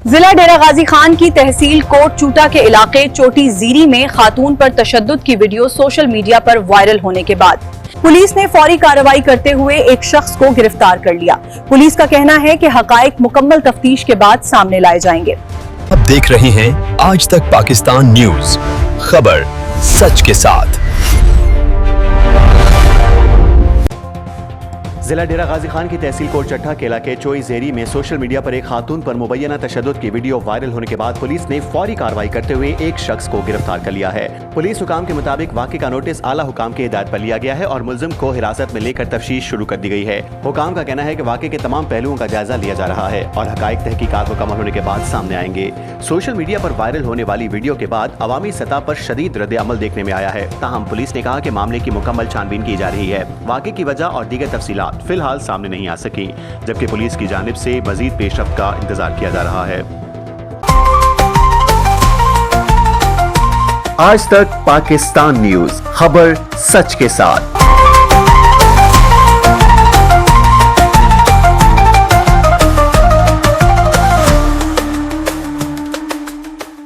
जिला डेरा गाजी खान की तहसील कोट चूटा के इलाके चोटी जीरी में खातून पर तशद्दुद की वीडियो सोशल मीडिया पर वायरल होने के बाद पुलिस ने फौरी कार्रवाई करते हुए एक शख्स को गिरफ्तार कर लिया। पुलिस का कहना है कि हकायक मुकम्मल तफ्तीश के बाद सामने लाए जाएंगे। आप देख रहे हैं आज तक पाकिस्तान न्यूज, खबर सच के साथ। जिला डेरा गाजी खान की तहसील कोट चट्टा के इलाके चोई जेरी में सोशल मीडिया पर एक खातून पर मुबैना तशद्दुद की वीडियो वायरल होने के बाद पुलिस ने फौरी कार्रवाई करते हुए एक शख्स को गिरफ्तार कर लिया है। पुलिस हुकाम के मुताबिक वाक़े का नोटिस आला हुकाम की हिदायत पर लिया गया है और मुलजिम को हिरासत में लेकर तफ्तीश शुरू कर दी गई है। हुकाम का कहना है कि वाक़े के तमाम पहलुओं का जायजा लिया जा रहा है और हकायक तहकीकात मुकम्मल होने के बाद सामने आएंगे। सोशल मीडिया पर वायरल होने वाली वीडियो के बाद अवामी सतह पर शदीद रद्द अमल देखने में आया है। ताहम पुलिस ने कहा कि मामले की मुकम्मल छानबीन की जा रही है। वाक़े की वजह और दीगर तफसीलात फिलहाल सामने नहीं आ सकी, जबकि पुलिस की जानिब से मजीद पेशरफ्त का इंतजार किया जा रहा है। आज तक पाकिस्तान न्यूज, खबर सच के साथ।